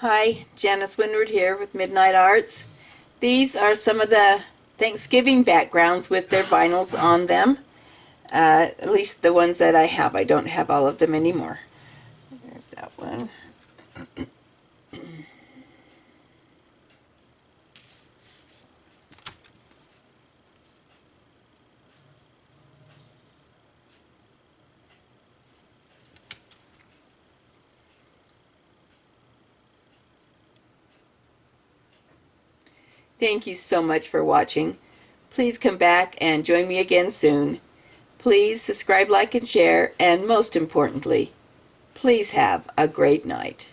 Hi, Janice Windward here with Midnight Arts. These are some of the Thanksgiving backgrounds with their vinyls on them. At least the ones that I have. I don't have all of them anymore. There's that one. Thank you so much for watching. Please come back and join me again soon. Please subscribe, like, and share, and most importantly, please have a great night.